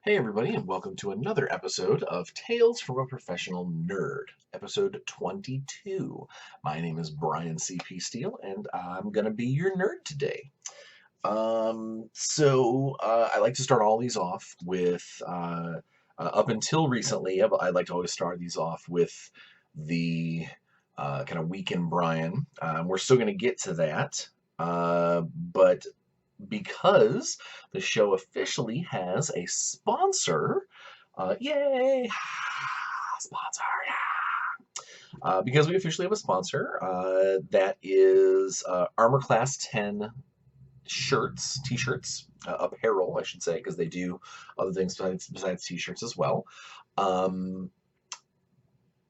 Hey, everybody, and welcome to another episode of Tales from a Professional Nerd, episode 22. My name is Brian C.P. Steele, and I'm going to be your nerd today. I like to start all these off with, up until recently, I like to always start these off with the kind of Week in Brian. We're still going to get to that, but because the show officially has a sponsor. Yay! Sponsor! Because we officially have a sponsor. That is Armor Class 10 shirts, t-shirts, apparel, I should say, because they do other things besides t-shirts as well.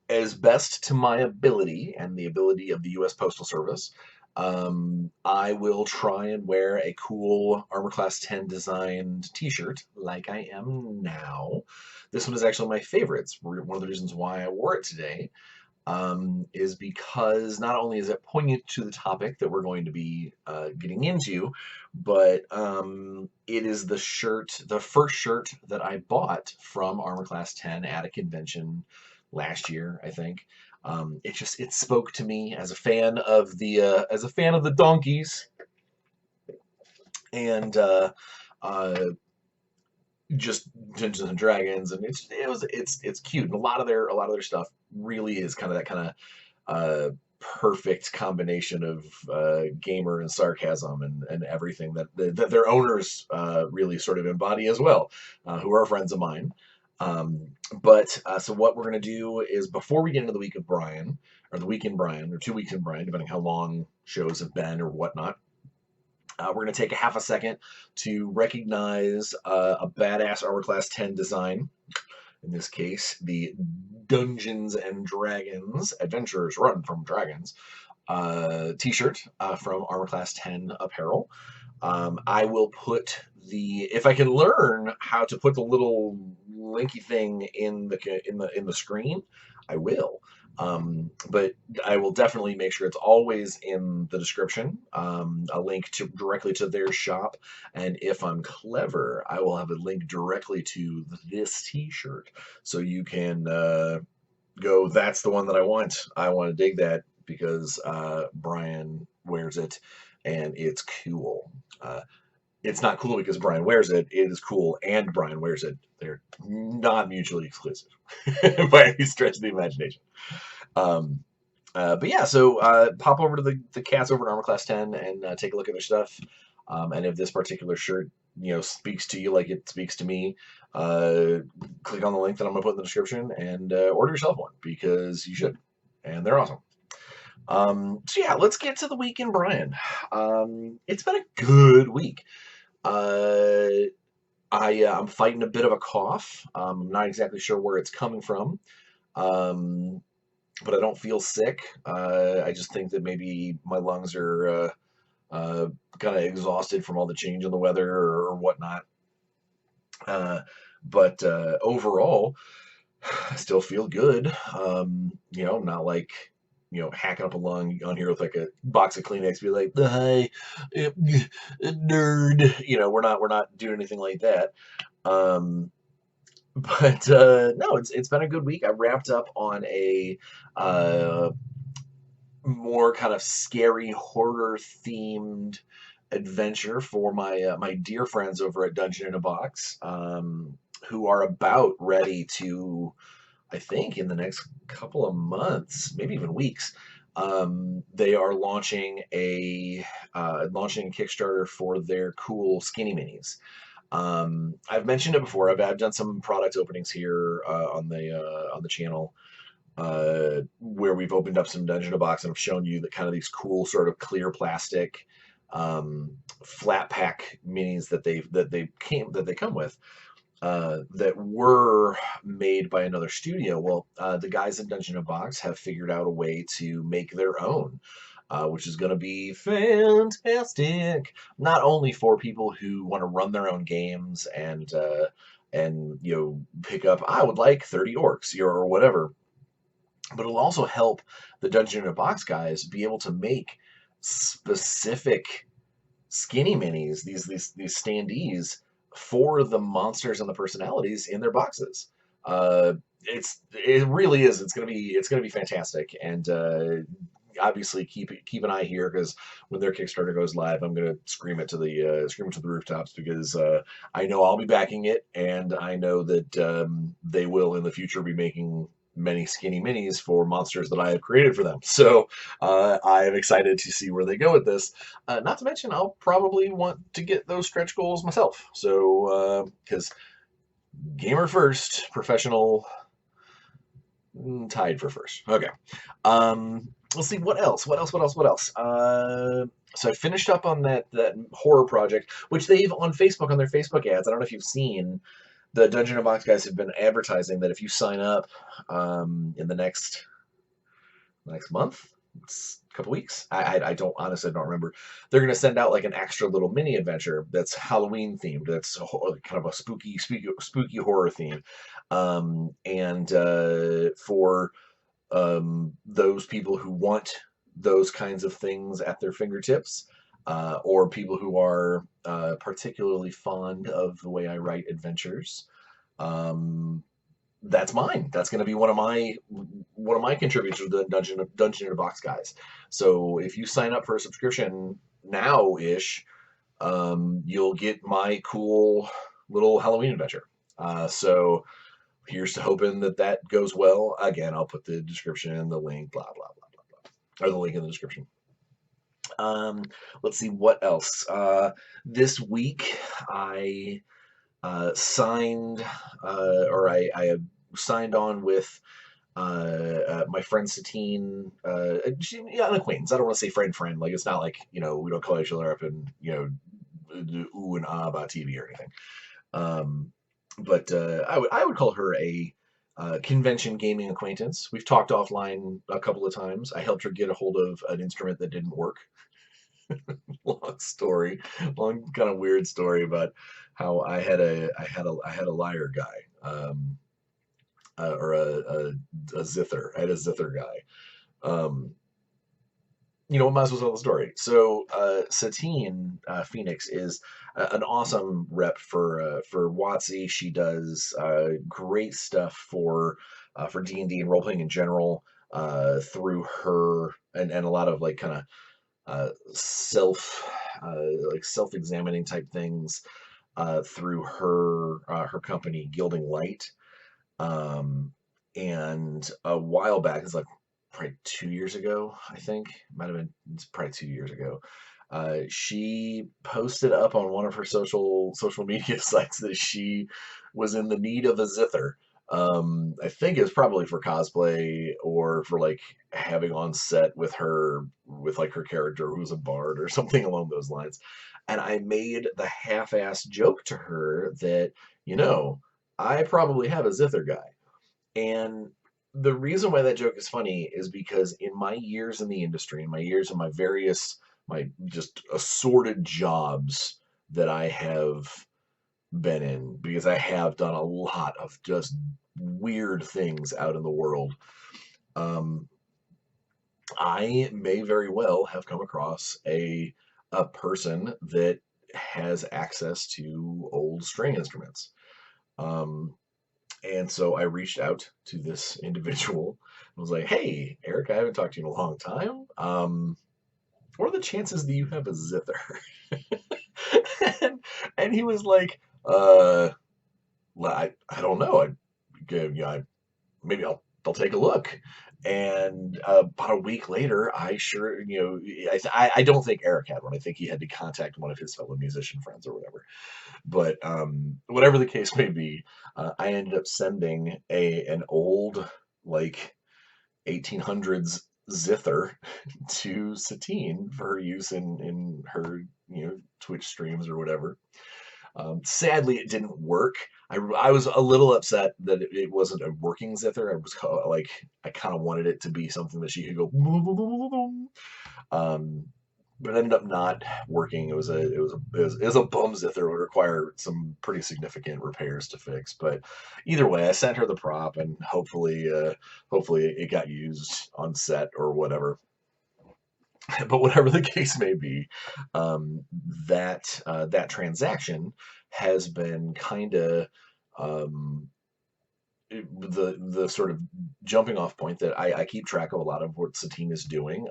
As best to my ability and the ability of the U.S. Postal Service, I will try and wear a cool Armor Class 10 designed t-shirt like I am now. This one is actually my favorite. It's one of the reasons why I wore it today, is because not only is it poignant to the topic that we're going to be getting into, but it is the first shirt that I bought from Armor Class 10 at a convention last year, I think. It spoke to me as a fan of the donkeys, and just Dungeons and Dragons, and it's cute, and a lot of their stuff really is kind of that kind of perfect combination of gamer and sarcasm and everything that their owners really sort of embody as well, who are friends of mine. So what we're going to do is, before we get into the week of Brian, or the week in Brian, or 2 weeks in Brian, depending how long shows have been or whatnot, we're going to take a half a second to recognize a badass Armor Class 10 design. In this case, the Dungeons and Dragons Adventures Run from Dragons t-shirt from Armor Class 10 Apparel. I will put if I can learn how to put the little linky thing in the screen, I will. But I will definitely make sure it's always in the description, a link directly to their shop, and if I'm clever, I will have a link directly to this T-shirt, so you can go, that's the one that I want. I want to dig that because Brian wears it, and it's cool. It's not cool because Brian wears it. It is cool and Brian wears it. They're not mutually exclusive by any stretch of the imagination. But yeah, so pop over to the cats over at Armor Class 10 and take a look at their stuff. And if this particular shirt, speaks to you like it speaks to me, click on the link that I'm gonna put in the description and order yourself one, because you should, and they're awesome. So yeah, let's get to the week in Brian. It's been a good week. I'm fighting a bit of a cough. I'm not exactly sure where it's coming from, but I don't feel sick. I just think that maybe my lungs are kind of exhausted from all the change in the weather or whatnot. But overall, I still feel good. Not like, hacking up a lung on here with like a box of Kleenex, be like, "Hi, nerd." We're not doing anything like that. Um, but no, it's been a good week. I wrapped up on a more kind of scary horror themed adventure for my dear friends over at Dungeon in a Box, who are about ready to, I think, in the next couple of months, maybe even weeks, they are launching a Kickstarter for their cool skinny minis. I've mentioned it before. I've done some product openings here on the channel, where we've opened up some Dungeon in a Box and I've shown you that kind of these cool sort of clear plastic flat pack minis that they come with, that were made by another studio. Well, the guys at Dungeon in a Box have figured out a way to make their own, which is going to be fantastic. Not only for people who want to run their own games and pick up, I would like 30 orcs or whatever, but it'll also help the Dungeon in a Box guys be able to make specific skinny minis, these standees, for the monsters and the personalities in their boxes. Uh, it really is. It's gonna be fantastic, and obviously keep an eye here, because when their Kickstarter goes live, I'm gonna scream it to the rooftops, because I know I'll be backing it, and I know that they will in the future be making many skinny minis for monsters that I have created for them. So I am excited to see where they go with this. Not to mention, I'll probably want to get those stretch goals myself. So because gamer first, professional tied for first. Okay. Let's see what else. What else? So I finished up on that horror project, which they've on Facebook, on their Facebook ads. I don't know if you've seen, the Dungeon and Box guys have been advertising that if you sign up in the next month, it's a couple weeks. I don't honestly, I don't remember. They're gonna send out like an extra little mini adventure that's Halloween themed. That's kind of a spooky horror theme, and for those people who want those kinds of things at their fingertips, or people who are particularly fond of the way I write adventures. Um, that's mine. That's going to be one of my contributors to the Dungeon in a Box guys. So if you sign up for a subscription now ish, you'll get my cool little Halloween adventure. So here's to hoping that that goes well. Again, I'll put the description in, the link, blah blah blah blah blah, or the link in the description. Um, let's see what else. This week I signed, or I have signed on with my friend Satine, yeah, an acquaintance. I don't want to say friend, like it's not like, we don't call each other up and do ooh and ah about TV or anything. But I would call her a convention gaming acquaintance. We've talked offline a couple of times. I helped her get a hold of an instrument that didn't work. Long story, long kind of weird story about how I had a lyre guy, or a zither. I had a zither guy. Um, might as well tell the story. So, Satine Phoenix is an awesome rep for WotC. She does great stuff for D&D and role playing in general, through her, and a lot of like kind of self like self-examining type things, through her company Gilding Light. And a while back, it's like probably 2 years ago, I think. Might have been, it's probably 2 years ago. She posted up on one of her social media sites that she was in the need of a zither. I think it was probably for cosplay, or for like having on set with her, with like her character who's a bard or something along those lines. And I made the half-ass joke to her that, I probably have a zither guy. And the reason why that joke is funny is because in my years in the industry, in my years in my just assorted jobs that I have been in, because I have done a lot of just weird things out in the world, um, I may very well have come across a person that has access to old string instruments. Um, And so I reached out to this individual and was like, "Hey, Eric, I haven't talked to you in a long time. What are the chances that you have a zither?" and, and he was like, well, I don't know. Maybe I'll take a look." And about a week later, I sure, I don't think Eric had one. I think he had to contact one of his fellow musician friends or whatever. But whatever the case may be, I ended up sending an old, like, 1800s zither to Satine for her use in her Twitch streams or whatever. Sadly, it didn't work. I was a little upset that it wasn't a working zither. Like, I kind of wanted it to be something that she could go. Um, but it ended up not working. It was a bum zither. It would require some pretty significant repairs to fix. But either way, I sent her the prop, and hopefully it got used on set or whatever. but whatever the case may be, that transaction has been kind of um, the sort of jumping off point that I keep track of a lot of what Satine is doing.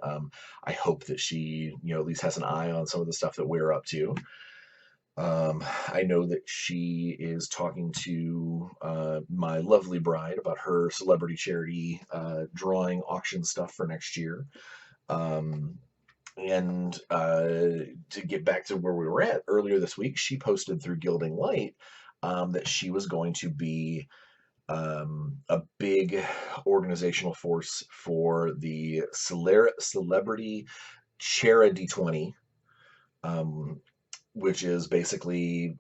I hope that she, at least has an eye on some of the stuff that we're up to. I know that she is talking to my lovely bride about her celebrity charity drawing auction stuff for next year. Um, and to get back to where we were at earlier this week, she posted through Gilding Light that she was going to be a big organizational force for the Celebrity Charity 20, um, which is basically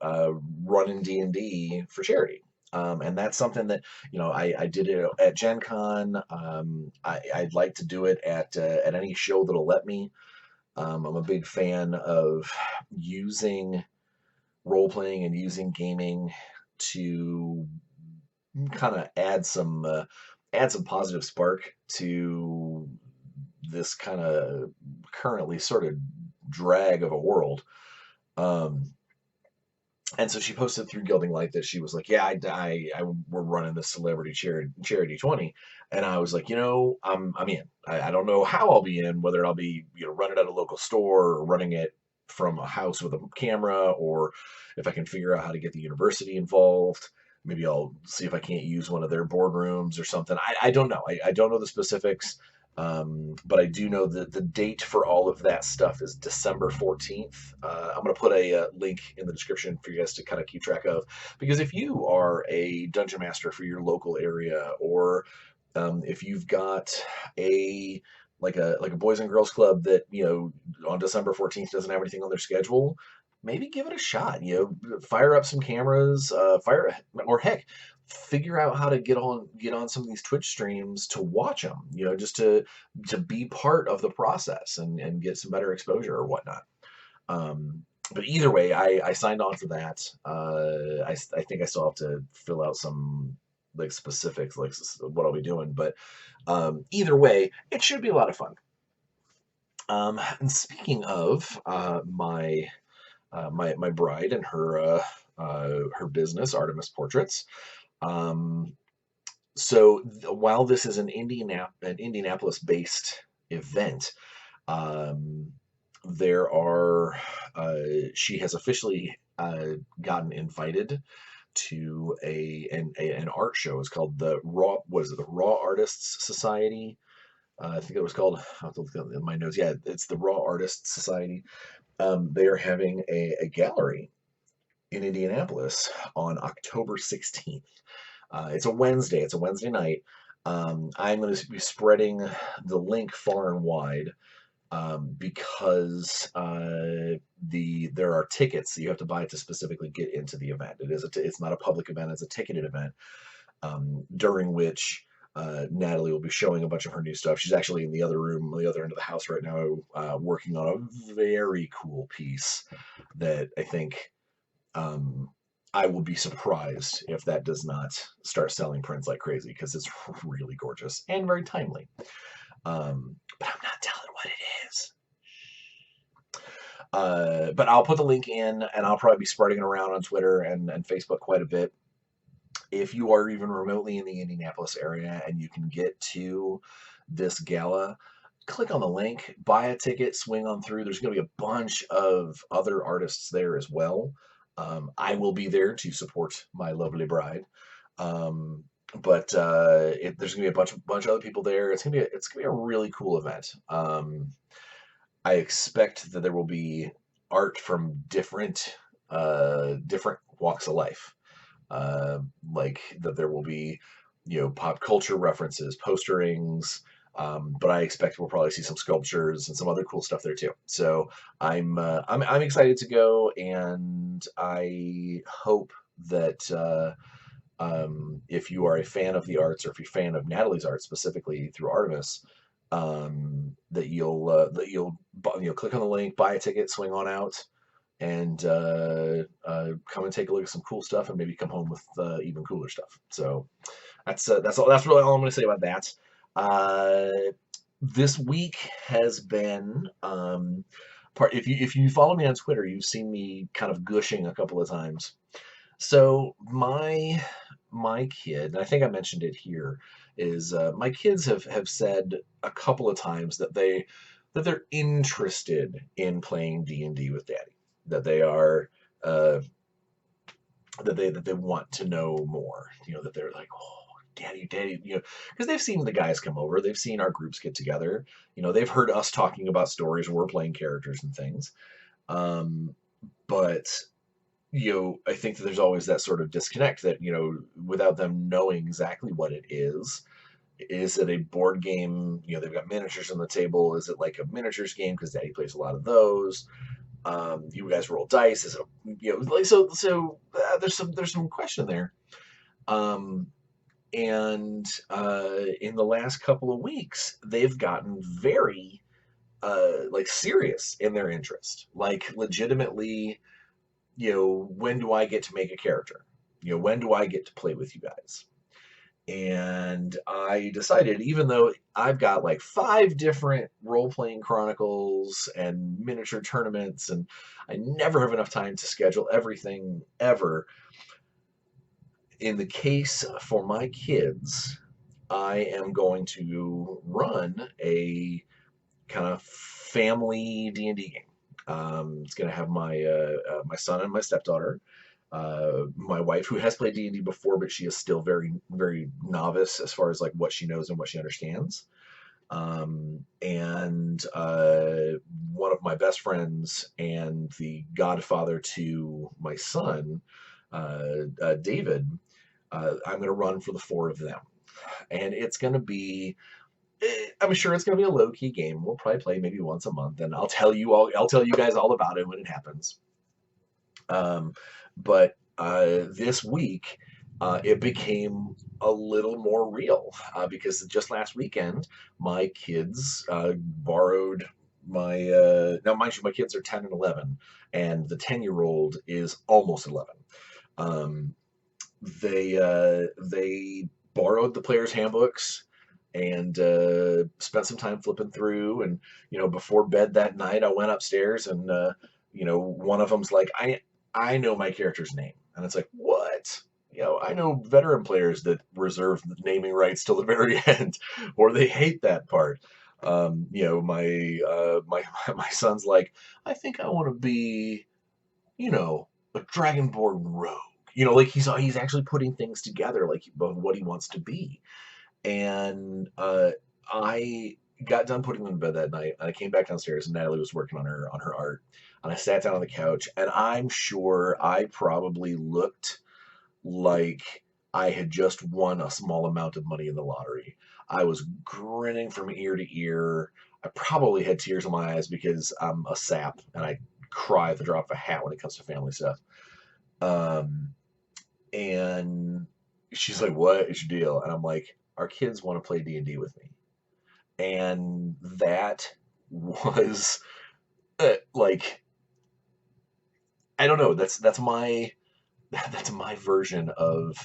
running D&D for charity. And that's something that I did it at Gen Con. I'd like to do it at any show that'll let me. I'm a big fan of using role playing and using gaming to kind of add some positive spark to this kind of currently sort of drag of a world. Um, and so she posted through Gilding Light that she was like, "Yeah, we're running this celebrity charity 20," and I was like, I'm in. I don't know how I'll be in, whether I'll be running at a local store or running it from a house with a camera, or if I can figure out how to get the university involved. Maybe I'll see if I can't use one of their boardrooms or something. I don't know. I don't know the specifics. But I do know that the date for all of that stuff is December 14th. I'm going to put a link in the description for you guys to kind of keep track of. Because if you are a dungeon master for your local area, or if you've got a like a boys and girls club that on December 14th doesn't have anything on their schedule, maybe give it a shot. Fire up some cameras, or heck, figure out how to get on some of these Twitch streams to watch them. Just to be part of the process and get some better exposure or whatnot. But either way, I signed on for that. I think I still have to fill out some like specifics, like what I'll be doing. But either way, it should be a lot of fun. And speaking of my bride and her business, Artemis Portraits. So while this is an Indianapolis-based event, there are she has officially gotten invited to an art show. It's called the Raw. What is it? The Raw Artists Society. I think it was called. I have to look at my notes. Yeah, it's the Raw Artists Society. They are having a gallery in Indianapolis on October 16th. It's a Wednesday. It's a Wednesday night. I'm going to be spreading the link far and wide because there are tickets that you have to buy to specifically get into the event. It's not a public event. It's a ticketed event during which Natalie will be showing a bunch of her new stuff. She's actually in the other room, on the other end of the house right now, working on a very cool piece that I think I will be surprised if that does not start selling prints like crazy, because it's really gorgeous and very timely. But I'm not telling what it is. But I'll put the link in, and I'll probably be spreading it around on Twitter and Facebook quite a bit. If you are even remotely in the Indianapolis area and you can get to this gala, click on the link, buy a ticket, swing on through. There's going to be a bunch of other artists there as well. I will be there to support my lovely bride. But there's going to be a bunch of other people there. It's going to be a really cool event. I expect that there will be art from different walks of life. Like that there will be, pop culture references, posterings, but I expect we'll probably see some sculptures and some other cool stuff there too. So I'm excited to go, and I hope that if you are a fan of the arts, or if you're a fan of Natalie's art specifically through Artemis, that you'll click on the link, buy a ticket, swing on out, and come and take a look at some cool stuff, and maybe come home with even cooler stuff. So that's really all I'm going to say about that. this week has been part. If you follow me on Twitter, you've seen me kind of gushing a couple of times. So my kid, and I think I mentioned it here, is my kids have said a couple of times that they're interested in playing D&D with Daddy, that they are uh, that they want to know more. That they're like, oh, Daddy, because they've seen the guys come over, they've seen our groups get together, they've heard us talking about stories where we're playing characters and things. Um, but I think that there's always that sort of disconnect that, without them knowing exactly what it is. Is it a board game? They've got miniatures on the table. Is it like a miniatures game? Because Daddy plays a lot of those. You guys roll dice. Is it, like there's some question there. Um, and in the last couple of weeks, they've gotten very like serious in their interest, like legitimately. When do I get to make a character? When do I get to play with you guys? And I decided, even though I've got like 5 different role-playing chronicles and miniature tournaments, and I never have enough time to schedule everything ever, in the case for my kids, I am going to run a kind of family D&D game. It's going to have my son and my stepdaughter, my wife, who has played D&D before, but she is still very, very novice as far as like what she knows and what she understands. And one of my best friends and the godfather to my son, David. I'm going to run for the 4 of them, and it's going to be. I'm sure it's going to be a low key game. We'll probably play maybe once a month, and I'll tell you guys all about it when it happens. But this week, it became a little more real because just last weekend, my kids borrowed my. Now, mind you, my kids are 10 and 11, and the 10-year-old is almost 11. Um, they borrowed the players' handbooks and spent some time flipping through. And before bed that night, I went upstairs and one of them's like, I know my character's name, and it's like, what? I know veteran players that reserve the naming rights till the very end, or they hate that part. My son's like, I think I want to be, a dragonborn rogue. Like he's actually putting things together, like of what he wants to be. And I got done putting them to bed that night, and I came back downstairs, and Natalie was working on her art, and I sat down on the couch, and I'm sure I probably looked like I had just won a small amount of money in the lottery. I was grinning from ear to ear. I probably had tears in my eyes because I'm a sap and I cry at the drop of a hat when it comes to family stuff. Um, and she's like, "What is your deal?" And I'm like, "Our kids want to play D&D with me," and that was like, I don't know. That's my that's my version of,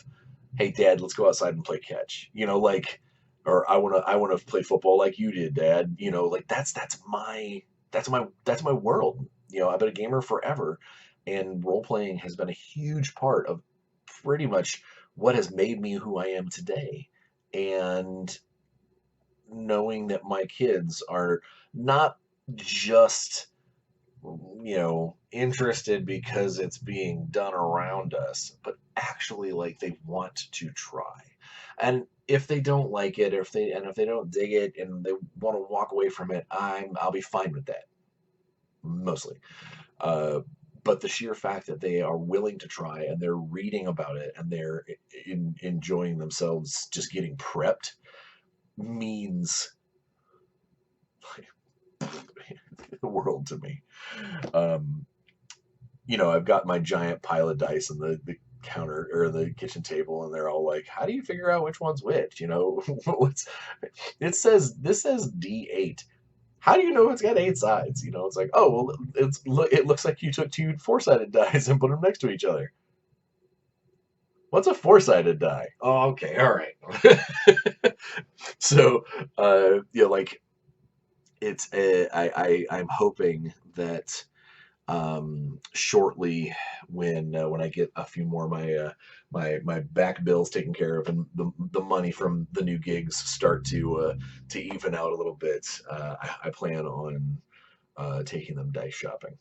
"Hey, Dad, let's go outside and play catch." Like, or I want to play football like you did, Dad. Like that's my world. I've been a gamer forever, and role playing has been a huge part of pretty much what has made me who I am today. And knowing that my kids are not just interested because it's being done around us, but actually like they want to try. And if they don't like it, or if they don't dig it and they want to walk away from it, I'll be fine with that mostly. Uh, but the sheer fact that they are willing to try and they're reading about it and they're enjoying themselves just getting prepped means the world to me. Um, I've got my giant pile of dice on the counter or the kitchen table, and they're all like, "How do you figure out which one's which?" What's this says D8. How do you know it's got 8 sides? It's like, oh well, it looks like you took 2 4-sided dice and put them next to each other. What's a 4-sided die? Oh, okay, all right. So, like it's I'm hoping that shortly when I get a few more of my back bills taken care of and the money from the new gigs start to even out a little bit, I plan on taking them dice shopping,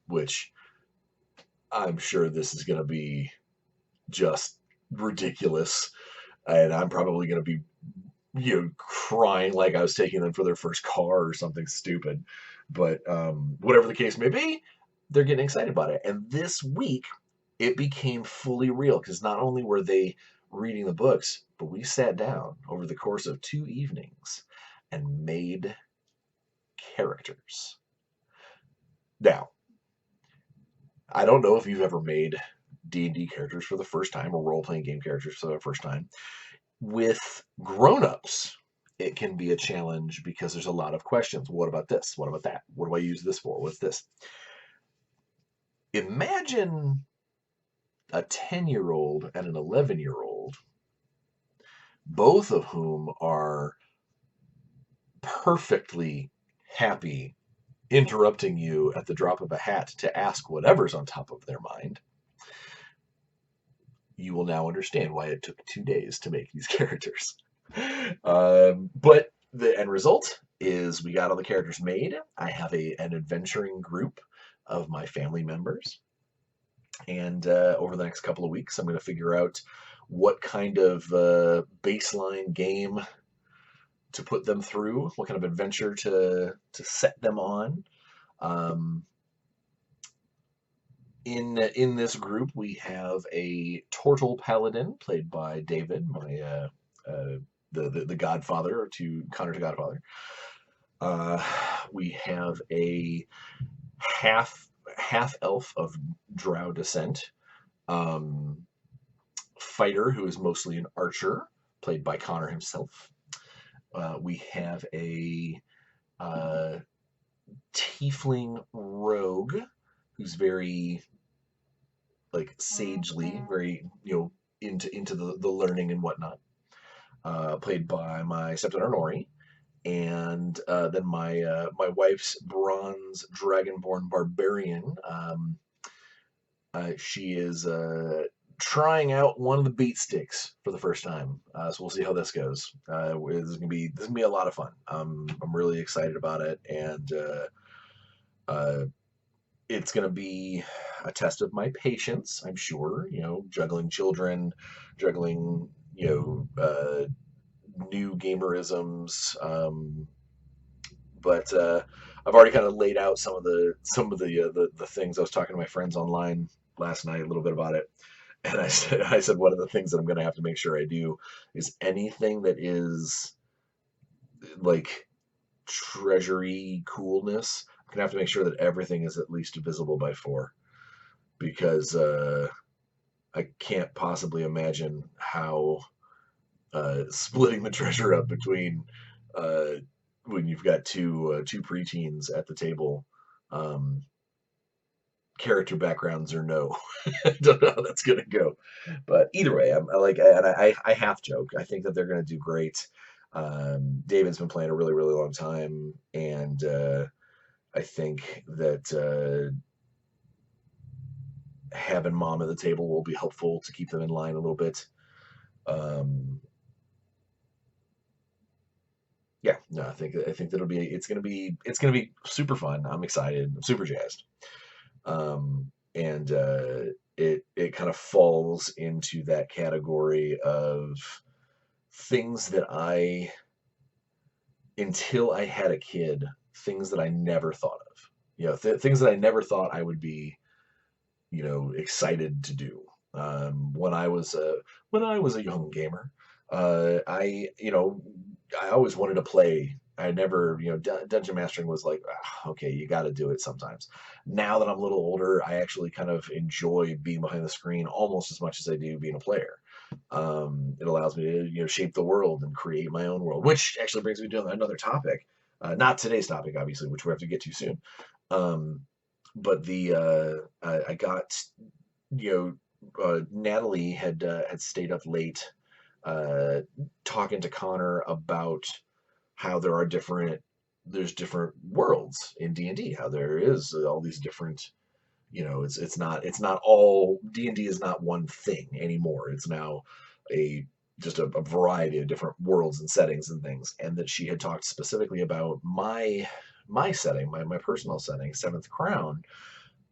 which I'm sure this is going to be just ridiculous, and I'm probably going to be crying like I was taking them for their first car or something stupid. But whatever the case may be, they're getting excited about it. And this week, it became fully real because not only were they reading the books, but we sat down over the course of 2 evenings and made characters. Now, I don't know if you've ever made D&D characters for the first time or role-playing game characters for the first time. With grown-ups, it can be a challenge because there's a lot of questions. What about this? What about that? What do I use this for? What's this? Imagine a 10-year-old and an 11-year-old, both of whom are perfectly happy interrupting you at the drop of a hat to ask whatever's on top of their mind. You will now understand why it took 2 days to make these characters. But the end result is we got all the characters made. I have an adventuring group of my family members. And over the next couple of weeks, I'm going to figure out what kind of baseline game to put them through, what kind of adventure to set them on. In this group, we have a Tortle Paladin played by David, my the Godfather to Connor to Godfather. We have a half elf of Drow descent, fighter who is mostly an archer, played by Connor himself. We have a tiefling rogue who's very sagely, very into the learning and whatnot, played by my stepdaughter Nori, and then my wife's bronze dragonborn barbarian. She is trying out one of the beat sticks for the first time, so we'll see how this goes. This is gonna be a lot of fun. I'm really excited about it, and it's going to be a test of my patience, I'm sure, juggling children, juggling, new gamerisms. But I've already kind of laid out some of the things. I was talking to my friends online last night a little bit about it. And I said one of the things that I'm going to have to make sure I do is anything that is like treasury coolness. I'm gonna have to make sure that everything is at least divisible by 4, because I can't possibly imagine how splitting the treasure up between when you've got two preteens at the table, character backgrounds or no. I don't know how that's gonna go, but either way, I half joke. I think that they're gonna do great. David's been playing a really really long time, and I think that having mom at the table will be helpful to keep them in line a little bit. Yeah, no, I think that'll be it's gonna be super fun. I'm excited. I'm super jazzed. And it kind of falls into that category of things that until I had a kid, things that I never thought of. Things that I never thought I would be, excited to do. When I was a young gamer, I always wanted to play. I never, dungeon mastering was like, okay, you got to do it sometimes. Now that I'm a little older, I actually kind of enjoy being behind the screen almost as much as I do being a player. It allows me to, shape the world and create my own world, which actually brings me to another topic. Not today's topic, obviously, which we have to get to soon. But I got, Natalie had stayed up late, talking to Connor about how there are different there's different worlds in D&D, how there is all these different, it's not all D&D is not one thing anymore. It's now a just a variety of different worlds and settings and things. And that she had talked specifically about my setting, my personal setting, Seventh Crown,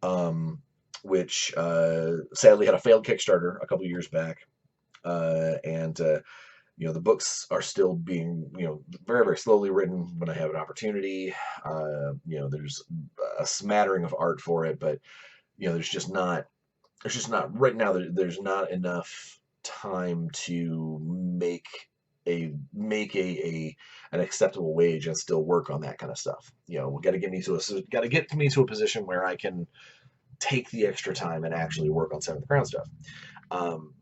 um, which sadly had a failed Kickstarter a couple years back, and the books are still being, very, very slowly written when I have an opportunity. There's a smattering of art for it, but there's just not right now. There's not enough time to make an acceptable wage and still work on that kind of stuff. We got to get me to a position where I can take the extra time and actually work on Seventh Crown stuff.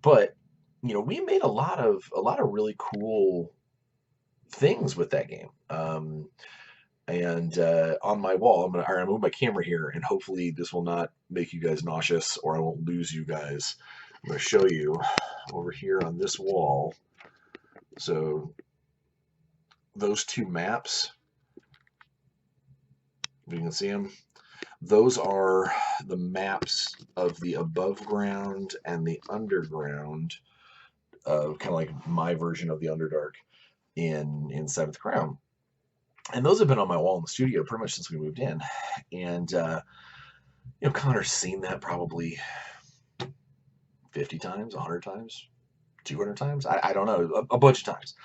But we made a lot of really cool things with that game. And on my wall, I'm gonna move my camera here, and hopefully this will not make you guys nauseous, or I won't lose you guys. I'm gonna show you over here on this wall. So those two maps, you can see them. Those are the maps of the above ground and the underground, kind of like my version of the Underdark in Seventh Crown. And those have been on my wall in the studio pretty much since we moved in. And Connor's seen that probably 50 times, 100 times, 200 times. I don't know, a bunch of times.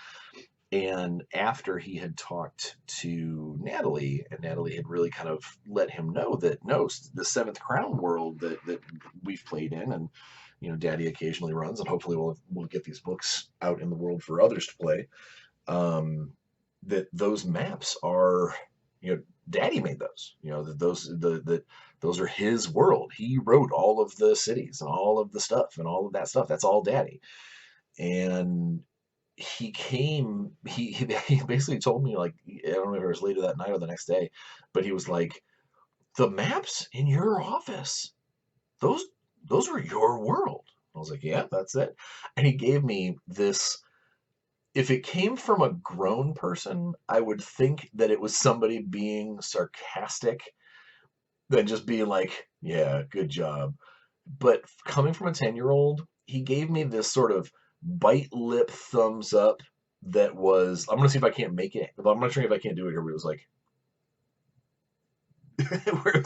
And after he had talked to Natalie, and Natalie had really kind of let him know that, no, the Seventh Crown world that we've played in, and Daddy occasionally runs, and hopefully we'll get these books out in the world for others to play. That those maps are, Daddy made those. Those are his world. He wrote all of the cities and all of the stuff and all of that stuff. That's all Daddy. And he basically told me, like, I don't know if it was later that night or the next day, but he was like, the maps in your office, those are your world. I was like, yeah, that's it. And he gave me this. If it came from a grown person, I would think that it was somebody being sarcastic than just being like, yeah, good job. But coming from a 10-year-old, he gave me this sort of bite lip thumbs up that was, I'm going to see if I can't make it. I'm not sure if I can't do it here, but it was like, where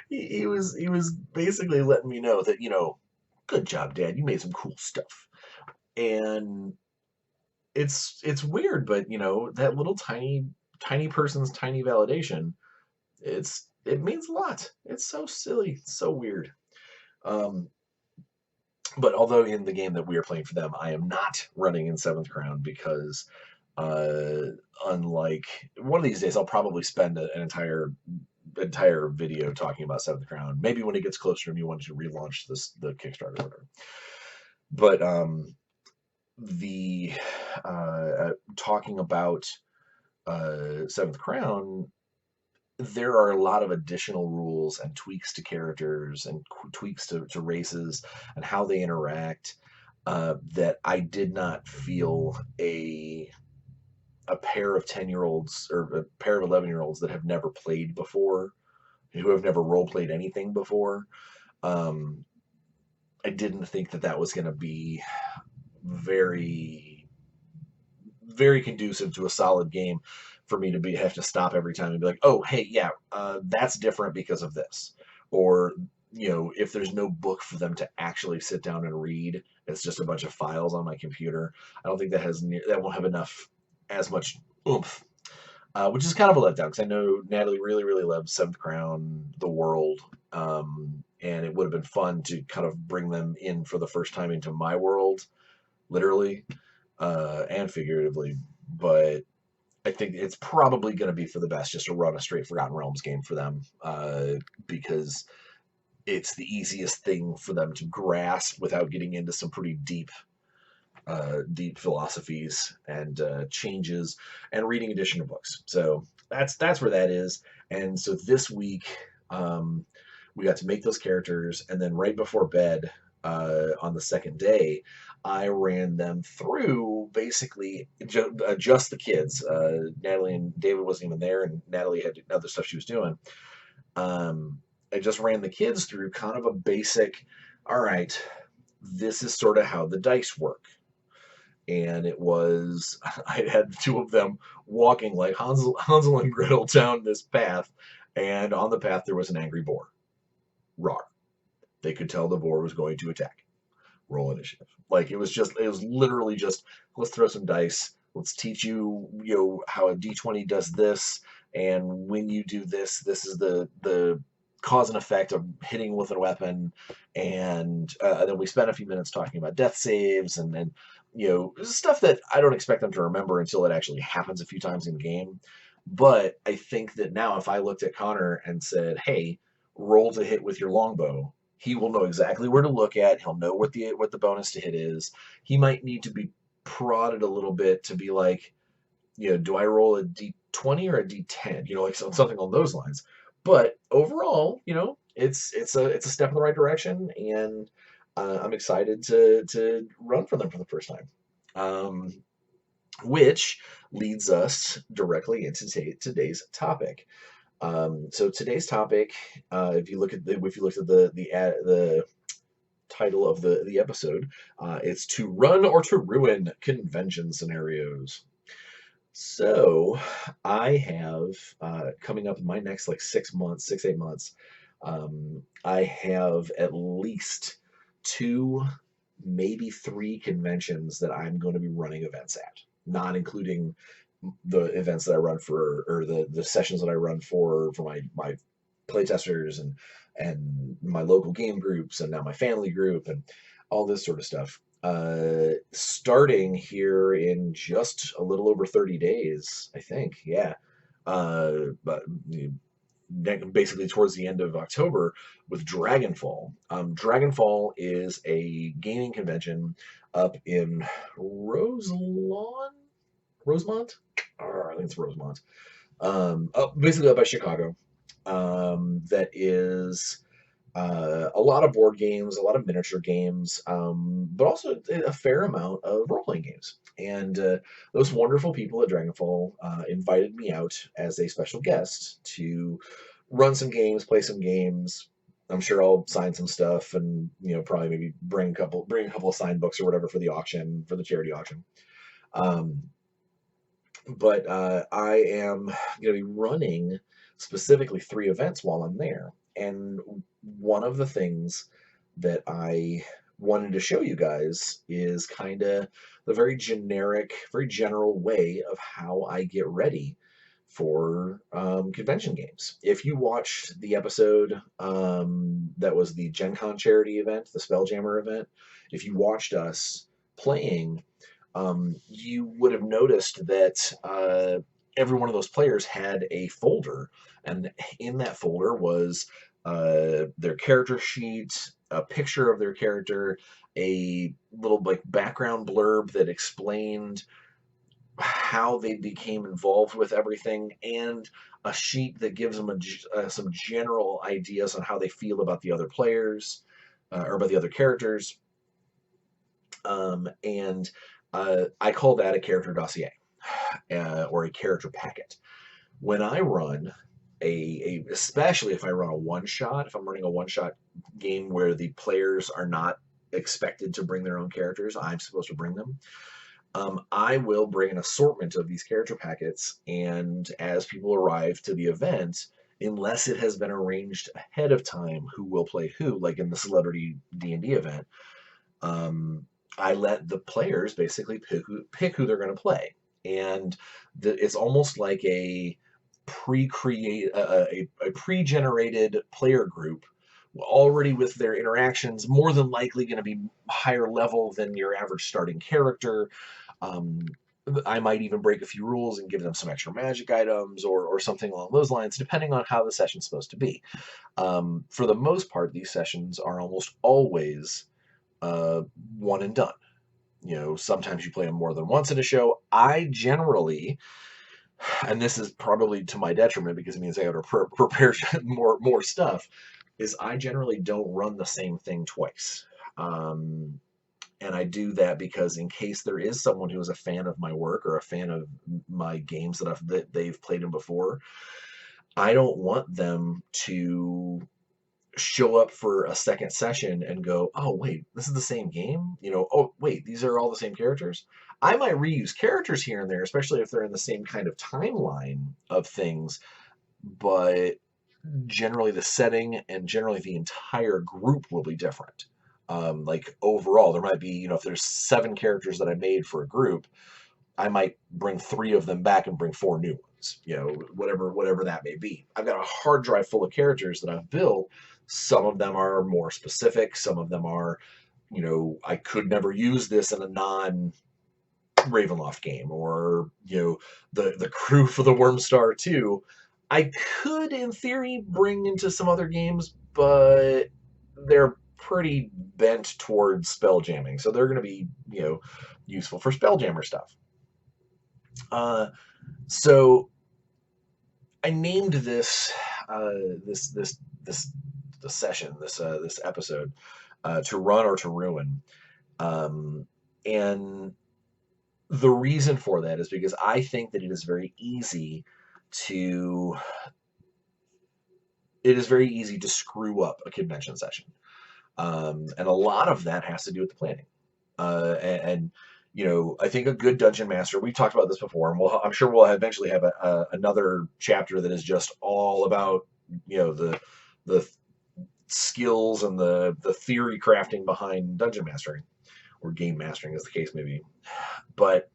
it was, he was basically letting me know that, good job, Dad, you made some cool stuff. And it's weird, but that little tiny person's tiny validation, it means a lot. It's so silly, it's so weird. But although in the game that we are playing for them, I am not running in Seventh Crown because, unlike one of these days, I'll probably spend an entire video talking about Seventh Crown. Maybe when it gets closer to me wanting to relaunch the Kickstarter or whatever. But the talking about Seventh Crown, there are a lot of additional rules and tweaks to characters and tweaks to races and how they interact, that I did not feel a pair of 10-year-olds or a pair of 11-year-olds that have never played before, who have never role played anything before. I didn't think that was going to be very, very conducive to a solid game for me to have to stop every time and be like, oh, hey, yeah, that's different because of this. Or, if there's no book for them to actually sit down and read, it's just a bunch of files on my computer. I don't think that won't have as much oomph, which is kind of a letdown because I know Natalie really, really loves Seventh Crown, the world, and it would have been fun to kind of bring them in for the first time into my world, literally and figuratively. But I think it's probably going to be for the best just to run a straight Forgotten Realms game for them, because it's the easiest thing for them to grasp without getting into some pretty deep philosophies and changes and reading additional books. So that's where that is. And so this week we got to make those characters, and then right before bed on the second day, I ran them through basically just the kids. Natalie and David wasn't even there, and Natalie had other stuff she was doing. Um, I just ran the kids through kind of a basic, all right, this is sort of how the dice work. And it was, I had two of them walking like Hansel and Gretel down this path, and on the path there was an angry boar. Rawr. They could tell the boar was going to attack. Roll initiative. Like it was literally just, let's throw some dice. Let's teach you, how a d20 does this, and when you do this, this is the cause and effect of hitting with a weapon. And then we spent a few minutes talking about death saves, and then stuff that I don't expect them to remember until it actually happens a few times in game. But I think that now, if I looked at Connor and said, "Hey, roll to hit with your longbow," he will know exactly where to look at. He'll know what the bonus to hit is. He might need to be prodded a little bit to be like, do I roll a d20 or a d10? Like something along those lines. But overall, it's a step in the right direction, and I'm excited to run for them for the first time. Which leads us directly into today's topic. So today's topic, if you looked at the title of the episode, it's to run or to ruin convention scenarios. So I have coming up in my next like 6 months, 8 months, I have at least 2, maybe 3 conventions that I'm going to be running events at, not including the events that I run for, or the sessions that I run for my playtesters and my local game groups, and now my family group and all this sort of stuff. Starting here in just a little over 30 days, I think. Yeah. But basically towards the end of October with Dragonfall. Dragonfall is a gaming convention up in Rosemont? I think it's Rosemont. Basically up by Chicago. That is a lot of board games, a lot of miniature games, but also a fair amount of role-playing games. And those wonderful people at Dragonfall invited me out as a special guest to run some games, play some games. I'm sure I'll sign some stuff, and probably maybe bring a couple of signed books or whatever for the auction, for the charity auction. But I am going to be running specifically 3 events while I'm there. And one of the things that I wanted to show you guys is kind of the very generic, very general way of how I get ready for convention games. If you watched the episode that was the Gen Con charity event, the Spelljammer event, if you watched us playing, you would have noticed that every one of those players had a folder, and in that folder was their character sheet, a picture of their character, a little like background blurb that explained how they became involved with everything, and a sheet that gives them some general ideas on how they feel about the other players or about the other characters. And I call that a character dossier or a character packet. When I run especially if I run a one-shot, if I'm running a one-shot game where the players are not expected to bring their own characters, I'm supposed to bring them. I will bring an assortment of these character packets, and as people arrive to the event, unless it has been arranged ahead of time who will play who, like in the Celebrity D&D event, I let the players basically pick who they're going to play. And it's almost like a pre-generated player group already with their interactions, more than likely going to be higher level than your average starting character. I might even break a few rules and give them some extra magic items or something along those lines, depending on how the session's supposed to be. For the most part, these sessions are almost always one and done. Sometimes you play them more than once in a show. I generally, and this is probably to my detriment because it means I have to prepare more stuff, is I generally don't run the same thing twice. And I do that because in case there is someone who is a fan of my work or a fan of my games that they've played in before, I don't want them to show up for a second session and go, oh, wait, this is the same game? Oh, wait, these are all the same characters? I might reuse characters here and there, especially if they're in the same kind of timeline of things, but generally the setting and generally the entire group will be different. Like overall, there might be, if there's 7 characters that I made for a group, I might bring 3 of them back and bring 4 new ones, whatever that may be. I've got a hard drive full of characters that I've built. Some of them are more specific. Some of them are, I could never use this in a non Ravenloft game, or the crew for the Wormstar 2. I could, in theory, bring into some other games, but they're pretty bent towards spell jamming, so they're going to be useful for spelljammer stuff. So I named this session, this episode, to run or to ruin, and the reason for that is because I think that it is very easy to screw up a convention session, and a lot of that has to do with the planning. And I think a good dungeon master. We've talked about this before, and I'm sure we'll eventually have another chapter that is just all about the skills and the theory crafting behind dungeon mastering, or game mastering, as the case may be. But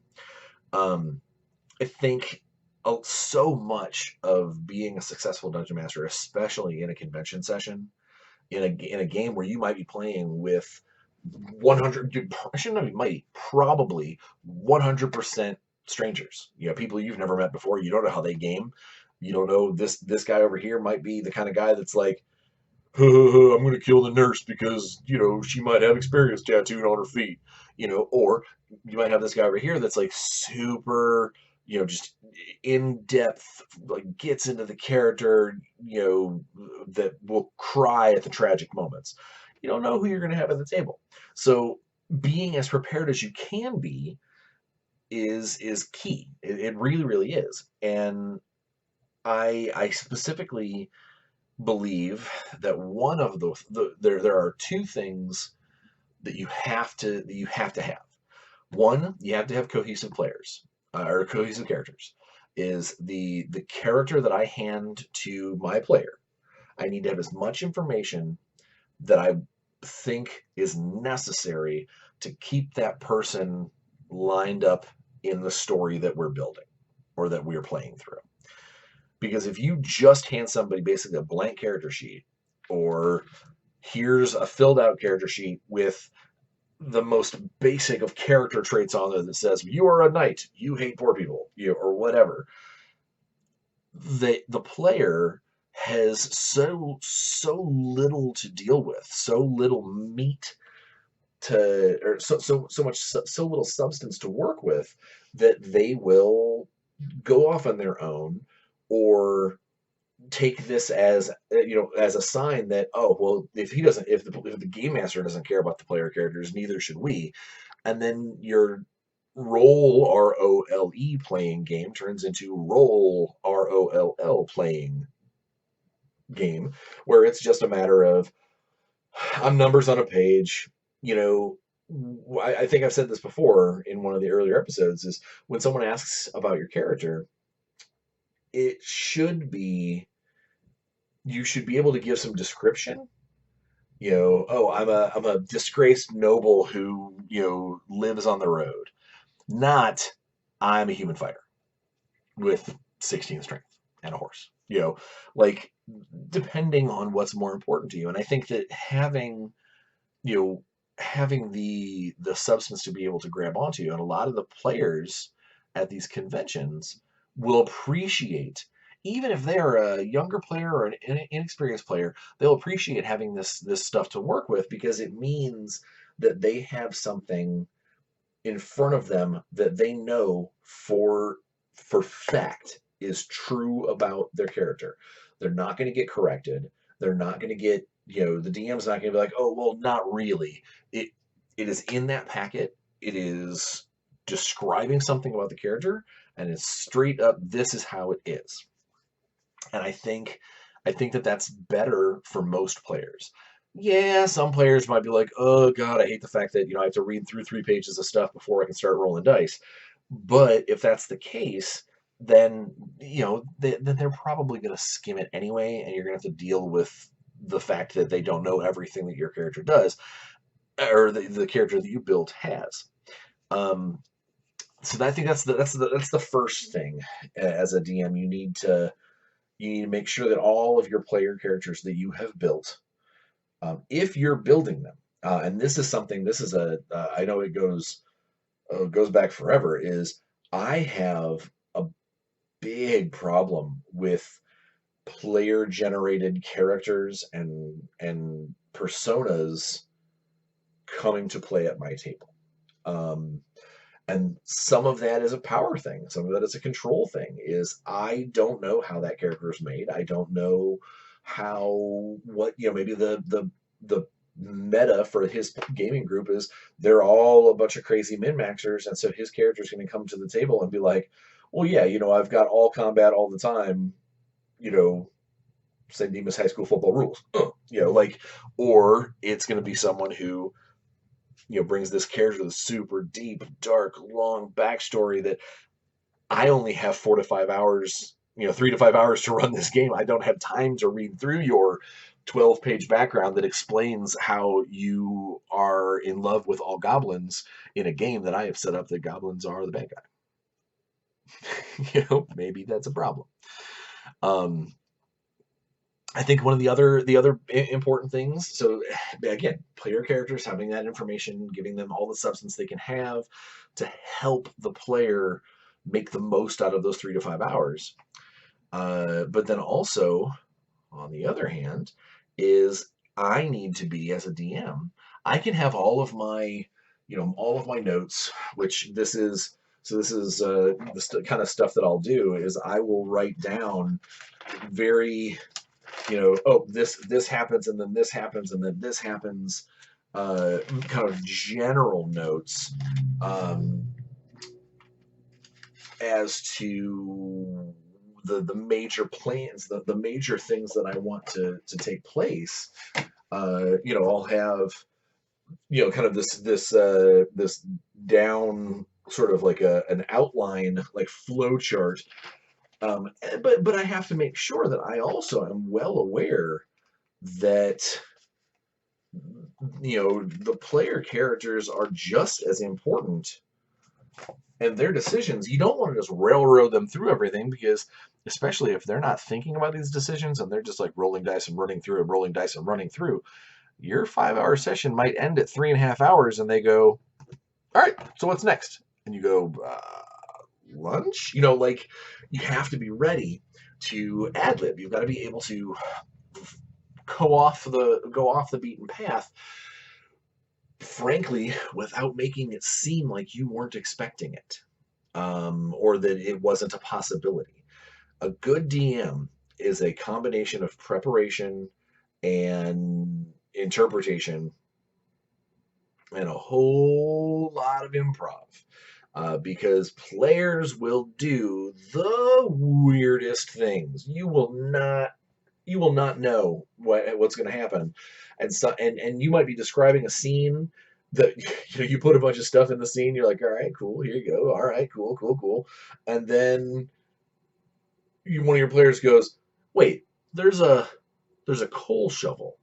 I think so much of being a successful dungeon master, especially in a convention session, in a game where you might be playing with 100, I shouldn't have might, probably 100% strangers. People you've never met before. You don't know how they game. You don't know this guy over here might be the kind of guy that's like, I'm going to kill the nurse because, she might have experience tattooed on her feet, or you might have this guy over here that's like super, just in depth, like gets into the character, that will cry at the tragic moments. You don't know who you're going to have at the table. So being as prepared as you can be is key. It really, really is. And I specifically believe that one of there are 2 things that you have to have. One, you have to have cohesive players, or cohesive characters. Is the character that I hand to my player, I need to have as much information that I think is necessary to keep that person lined up in the story that we're building or that we're playing through. Because if you just hand somebody basically a blank character sheet, or here's a filled out character sheet with the most basic of character traits on there that says, you are a knight, you hate poor people, or whatever, the player has so little to deal with, so little meat to, or so little substance to work with, that they will go off on their own, or take this as as a sign that, oh well, if the game master doesn't care about the player characters, neither should we. And then your role ROLE playing game turns into role ROLL playing game, where it's just a matter of, I'm numbers on a page. I think I've said this before in one of the earlier episodes, is when someone asks about your character, it should be, you should be able to give some description. Oh, I'm a disgraced noble who, lives on the road. Not, I'm a human fighter with 16 strength and a horse. Like, depending on what's more important to you. And I think that having the substance to be able to grab onto, and a lot of the players at these conventions will appreciate, even if they are a younger player or an inexperienced player, they'll appreciate having this stuff to work with, because it means that they have something in front of them that they know for fact is true about their character. They're not going to get corrected. They're not going to get, the DM's not going to be like, oh, well, not really. it is in that packet. It is describing something about the character, and it's straight up, this is how it is. And I think that that's better for most players. Yeah, some players might be like, "Oh God, I hate the fact that I have to read through 3 pages of stuff before I can start rolling dice." But if that's the case, then then they're probably going to skim it anyway, and you're going to have to deal with the fact that they don't know everything that your character does, or the character that you built has. Um, so I think that's the first thing as a DM. You need to make sure that all of your player characters that you have built, if you're building them, and this is something, I know it goes back forever, is I have a big problem with player generated characters and personas coming to play at my table. Um, and some of that is a power thing. Some of that is a control thing. Is I don't know how that character is made. I don't know what maybe the meta for his gaming group is they're all a bunch of crazy min maxers, and so his character is going to come to the table and be like, well, yeah, I've got all combat all the time, you know, St. Demas High School football rules, like, or it's going to be someone who brings this character with a super deep, dark, long backstory that I only have 4 to 5 hours, 3 to 5 hours to run this game. I don't have time to read through your 12-page background that explains how you are in love with all goblins in a game that I have set up that goblins are the bad guy. Maybe that's a problem. Um, I think one of the other important things. So again, player characters, having that information, giving them all the substance they can have to help the player make the most out of those 3 to 5 hours. But then also, on the other hand, is I need to be, as a DM, I can have all of my notes, which this is. So this is the kind of stuff that I'll do is I will write down very oh, this happens, and then this happens, and then this happens, kind of general notes, um, as to the major plans, the major things that I want to take place. I'll have kind of this down, sort of like an outline, like flow chart. But I have to make sure that I also am well aware that the player characters are just as important, and their decisions, you don't want to just railroad them through everything, because especially if they're not thinking about these decisions and they're just like rolling dice and running through and rolling dice and running through, your 5 hour session might end at 3.5 hours and they go, all right, so what's next? And you go, lunch? Like, you have to be ready to ad lib. You've got to be able to go off the beaten path, frankly, without making it seem like you weren't expecting it, or that it wasn't a possibility. A good DM is a combination of preparation and interpretation and a whole lot of improv. Because players will do the weirdest things. You will not know what's going to happen, and you might be describing a scene that you put a bunch of stuff in the scene. You're like, all right, cool, here you go. All right, cool, cool, cool, and then one of your players goes, wait, there's a coal shovel.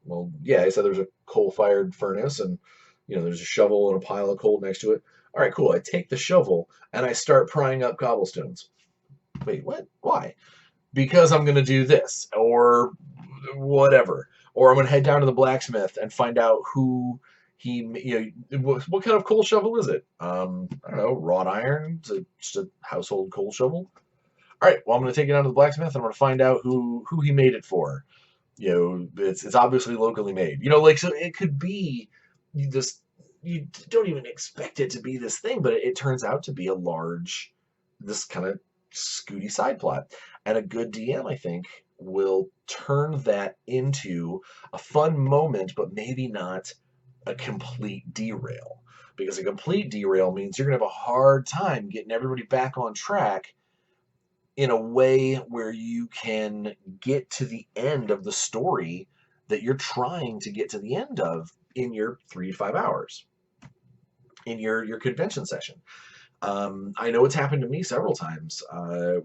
Well, yeah, I said there's a coal-fired furnace, and there's a shovel and a pile of coal next to it. All right, cool. I take the shovel and I start prying up cobblestones. Wait, what? Why? Because I'm going to do this, or whatever. Or I'm going to head down to the blacksmith and find out who what kind of coal shovel is it? I don't know, wrought iron? It's just a household coal shovel. All right, well, I'm going to take it down to the blacksmith and I'm going to find out who he made it for. It's obviously locally made. Like, so it could be this. You don't even expect it to be this thing, but it turns out to be this kind of scooty side plot. And a good DM, I think, will turn that into a fun moment, but maybe not a complete derail. Because a complete derail means you're going to have a hard time getting everybody back on track in a way where you can get to the end of the story that you're trying to get to the end of in your 3 to 5 hours in your convention session. I know it's happened to me several times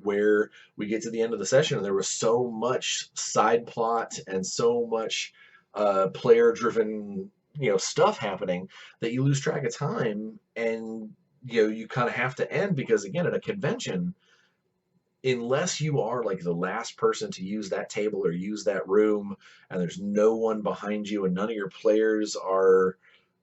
where we get to the end of the session and there was so much side plot and so much player-driven, stuff happening that you lose track of time, and you kind of have to end because, again, at a convention, unless you are like the last person to use that table or use that room, and there's no one behind you, and none of your players are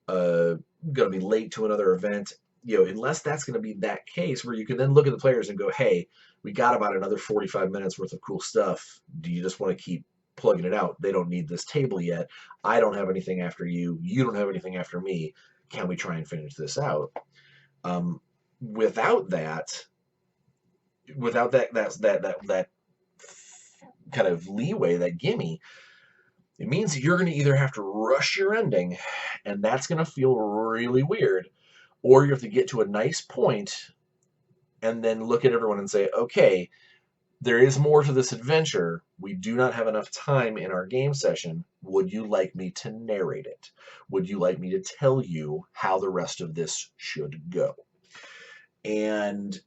uh, going to be late to another event, unless that's going to be that case where you can then look at the players and go, hey, we got about another 45 minutes worth of cool stuff. Do you just want to keep plugging it out? They don't need this table yet. I don't have anything after you. You don't have anything after me. Can we try and finish this out? Um, without that, without that kind of leeway, that gimme, it means you're going to either have to rush your ending, and that's going to feel really weird, or you have to get to a nice point and then look at everyone and say, okay, there is more to this adventure. We do not have enough time in our game session. Would you like me to narrate it? Would you like me to tell you how the rest of this should go? And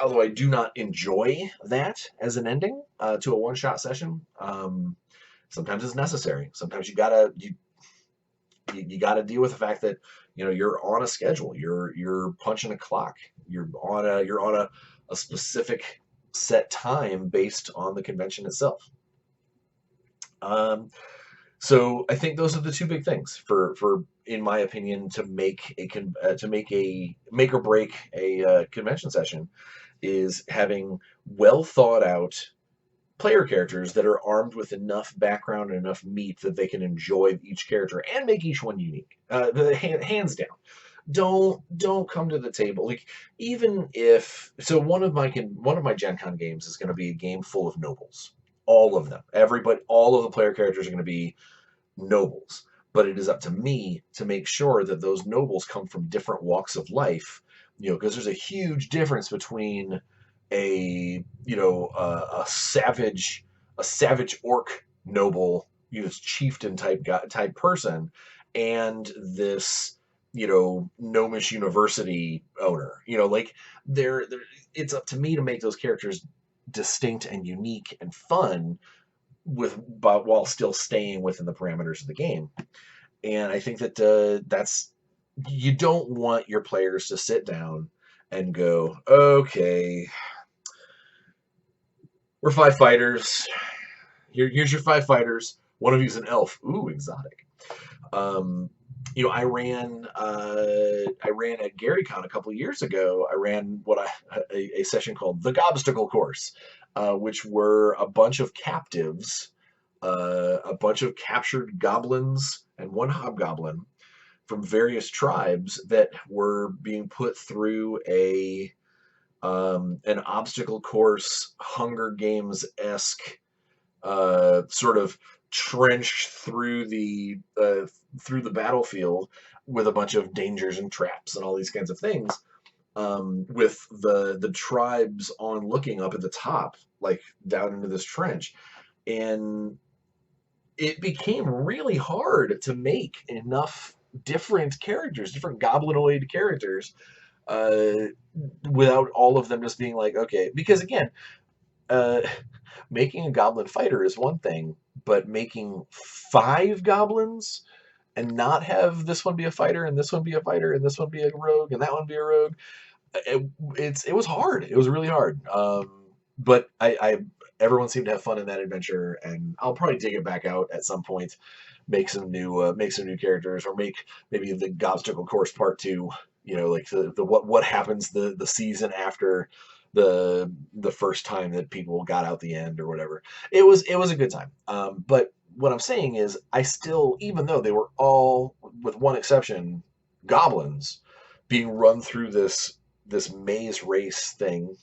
although I do not enjoy that as an ending to a one-shot session, sometimes it's necessary. Sometimes you gotta deal with the fact that you're on a schedule. You're punching a clock. You're on a specific set time based on the convention itself. So I think those are the two big things for in my opinion, to make or break a convention session, is having well thought out player characters that are armed with enough background and enough meat that they can enjoy each character and make each one unique. Hands down. Don't come to the table like, even if so. One of my Gen Con games is going to be a game full of nobles. All of them, everybody, all of the player characters are going to be nobles. But it is up to me to make sure that those nobles come from different walks of life, because there's a huge difference between a savage orc noble, chieftain type person, and this gnomish university owner. Like they're it's up to me to make those characters distinct and unique and fun but while still staying within the parameters of the game. And I think that you don't want your players to sit down and go, okay, we're 5 fighters. Here's your 5 fighters. One of you's an elf. Ooh, exotic. I ran at GaryCon a couple of years ago. I ran a session called the Gobstacle Course, which were a bunch of captives, a bunch of captured goblins and one hobgoblin from various tribes that were being put through an obstacle course, Hunger Games-esque sort of trenched through the battlefield with a bunch of dangers and traps and all these kinds of things, with the tribes on looking up at the top, like down into this trench. And it became really hard to make enough different goblinoid characters, without all of them just being like, okay, because again, uh, making a goblin fighter is one thing, but making 5 goblins and not have this one be a fighter and this one be a fighter and this one be a rogue and that one be a rogue, it was hard. It was really hard. But everyone seemed to have fun in that adventure, and I'll probably dig it back out at some point, make some new characters, or make maybe the Gobstacle Course Part 2. Like the what happens the season after the first time that people got out the end or whatever. It was a good time. But what I'm saying is, I still, even though they were all, with one exception, goblins being run through this maze race thing,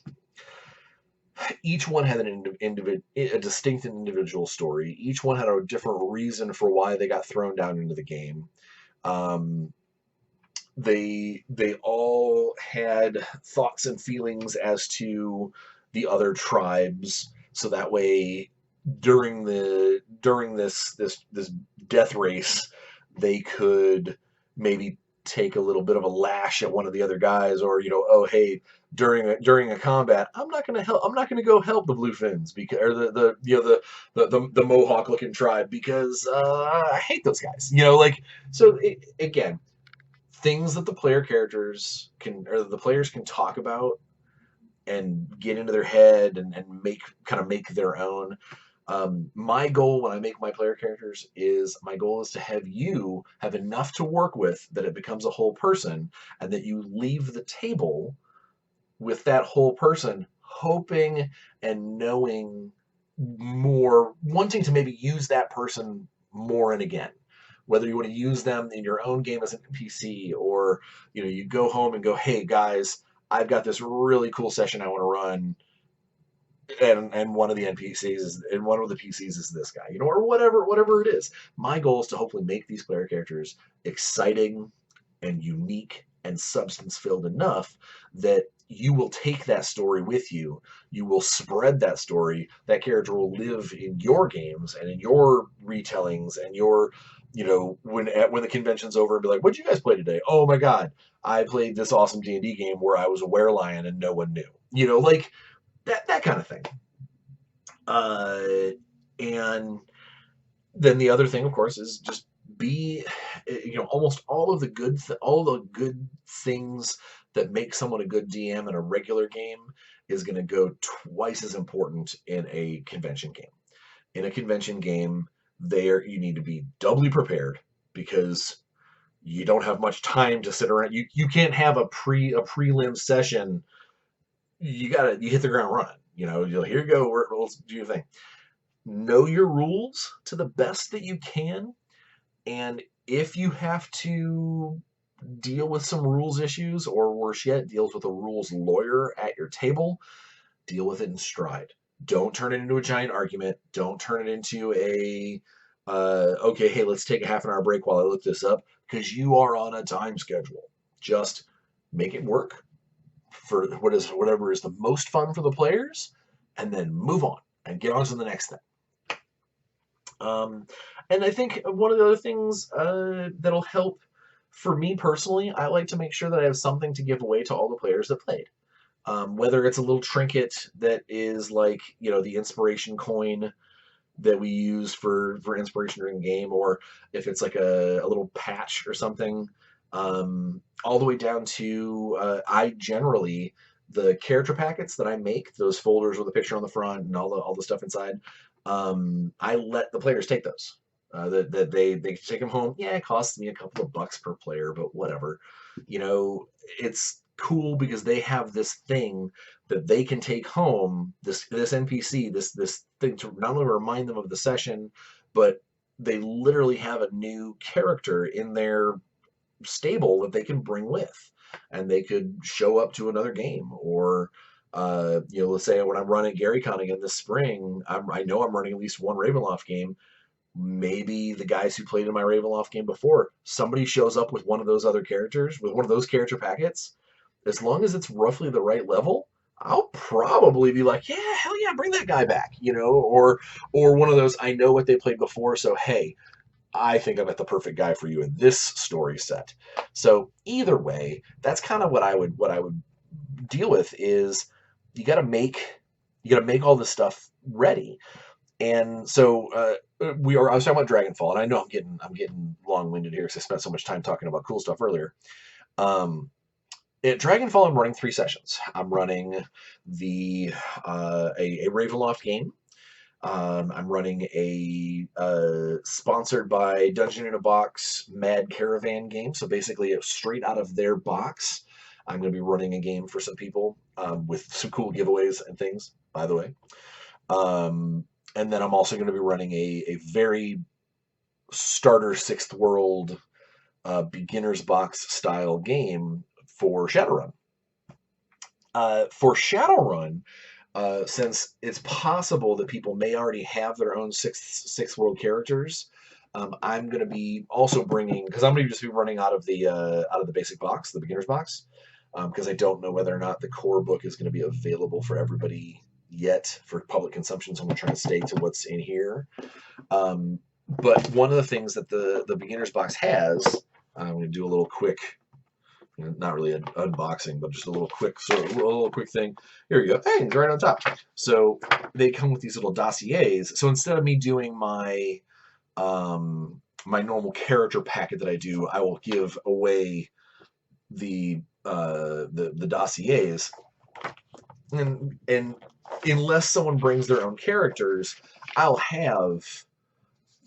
each one had a distinct and individual story. Each one had a different reason for why they got thrown down into the game. Um, they all had thoughts and feelings as to the other tribes, so that way during this death race, they could maybe take a little bit of a lash at one of the other guys, or oh hey, during a combat, I'm not going to help. I'm not going to go help the Bluefins because or the Mohawk looking tribe because I hate those guys. Like so again, things that the player characters can or the players can talk about and get into their head and make their own. My goal when I make my player characters is my goal is to have you have enough to work with that it becomes a whole person, and that you leave the table with that whole person hoping and knowing more, wanting to maybe use that person more and again. Whether you want to use them in your own game as an NPC, or you go home and go, hey guys, I've got this really cool session I want to run, and one of the NPCs is, and one of the PCs is this guy, or whatever it is. My goal is to hopefully make these player characters exciting and unique and substance filled enough that you will take that story with you. You will spread that story. That character will live in your games and in your retellings and your, when the convention's over, and be like, "What'd you guys play today?" "Oh my God, I played this awesome D&D game where I was a werelion and no one knew." Like that kind of thing. Uh, and then the other thing, of course, is just be, almost all the good things that make someone a good DM in a regular game is going to go twice as important in a convention game. In a convention game, there you need to be doubly prepared because you don't have much time to sit around. You can't have a prelim session. You hit the ground running. Here you go. Let's do your thing. Know your rules to the best that you can, and if you have to deal with some rules issues, or worse yet, deals with a rules lawyer at your table, deal with it in stride. Don't turn it into a giant argument. Don't turn it into a okay, hey, let's take a half an hour break while I look this up, because you are on a time schedule. Just make it work for whatever is the most fun for the players, and then move on and get on to the next thing. And I think one of the other things that'll help for me personally, I like to make sure that I have something to give away to all the players that played. Whether it's a little trinket that is like, the inspiration coin that we use for inspiration during the game, or if it's like a little patch or something, all the way down to I generally, the character packets that I make, those folders with a picture on the front and all the stuff inside, I let the players take those. That they take them home. Yeah, it costs me a couple of bucks per player, but whatever. It's cool because they have this thing that they can take home. This NPC, this thing to not only remind them of the session, but they literally have a new character in their stable that they can bring with, and they could show up to another game. Or let's say when I'm running GaryCon again this spring, I know I'm running at least one Ravenloft game. Maybe the guys who played in my Ravenloft game before, somebody shows up with one of those other characters, with one of those character packets. As long as it's roughly the right level, I'll probably be like, yeah, hell yeah, bring that guy back, or one of those, I know what they played before, so hey, I think I've got the perfect guy for you in this story set. So either way, that's kind of what I would deal with. Is you got to make all this stuff ready. And so I was talking about Dragonfall, and I know I'm getting long winded here because I spent so much time talking about cool stuff earlier. At Dragonfall, I'm running 3 sessions. I'm running a Ravenloft game. I'm running a sponsored by Dungeon in a Box Mad Caravan game. So basically, straight out of their box, I'm going to be running a game for some people with some cool giveaways and things, by the way. And then I'm also going to be running a very starter 6th world beginner's box style game for Shadowrun. For Shadowrun, since it's possible that people may already have their own 6th world characters, I'm going to be also bringing, because I'm going to just be running out of the basic box, the beginner's box, because I don't know whether or not the core book is going to be available for everybody yet for public consumption. So I'm going to try to stay to what's in here. But one of the things that the beginner's box has, I'm going to do a little quick, not really an unboxing, but just a little quick, thing. Here we go. Hey, it's right on top. So they come with these little dossiers. So instead of me doing my my normal character packet that I do, I will give away the dossiers, and unless someone brings their own characters, I'll have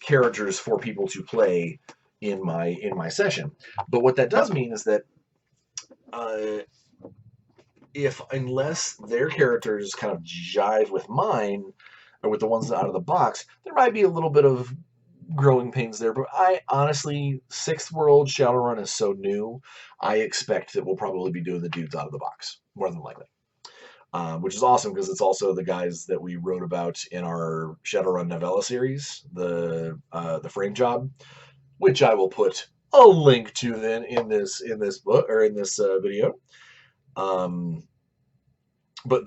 characters for people to play in my session. But what that does mean is that unless their characters kind of jive with mine or with the ones out of the box, there might be a little bit of growing pains there. But I honestly, Sixth World Shadowrun is so new, I expect that we'll probably be doing the dudes out of the box, more than likely. Which is awesome because it's also the guys that we wrote about in our Shadowrun novella series, the frame job, which I will put a link to then in this book or in this video. But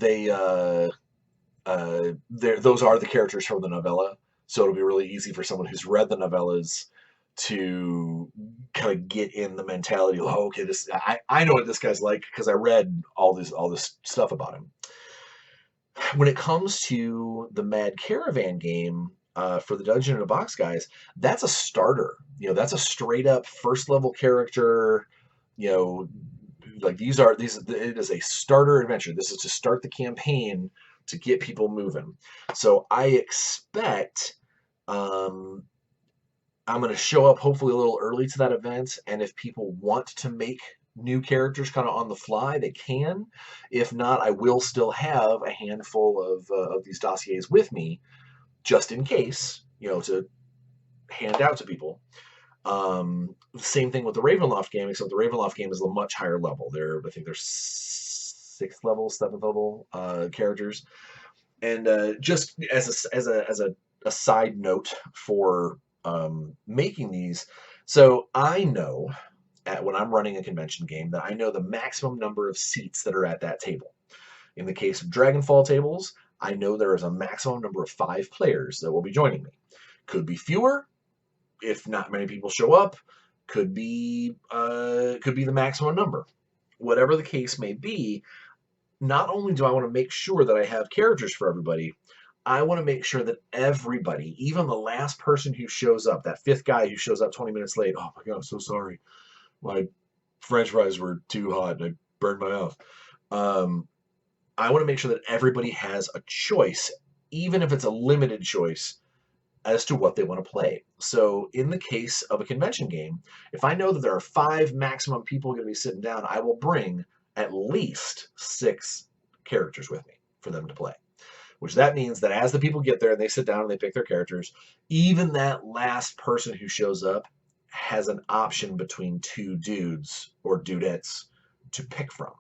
those are the characters from the novella, so it'll be really easy for someone who's read the novellas to kind of get in the mentality of, oh, okay, I know what this guy's like because I read all this stuff about him. When it comes to the Mad Caravan game, for the Dungeon in a Box guys, that's a starter. That's a straight up first level character. Like it is a starter adventure. This is to start the campaign to get people moving. So I expect I'm going to show up hopefully a little early to that event, and if people want to make new characters kind of on the fly, they can. If not, I will still have a handful of these dossiers with me, just in case, to hand out to people. Same thing with the Ravenloft game, except the Ravenloft game is a much higher level. I think they're 6th level, 7th level characters. And just as a side note for making these, so I know when I'm running a convention game that I know the maximum number of seats that are at that table. In the case of Dragonfall tables, I know there is a maximum number of 5 players that will be joining me. Could be fewer if not many people show up. Could be the maximum number. Whatever the case may be, not only do I want to make sure that I have characters for everybody, I want to make sure that everybody, even the last person who shows up, that 5th guy who shows up 20 minutes late, oh my God, I'm so sorry. My French fries were too hot and I burned my mouth. I want to make sure that everybody has a choice, even if it's a limited choice, as to what they want to play. So in the case of a convention game, if I know that there are 5 maximum people going to be sitting down, I will bring at least 6 characters with me for them to play. Which that means that as the people get there and they sit down and they pick their characters, even that last person who shows up has an option between 2 dudes or dudettes to pick from.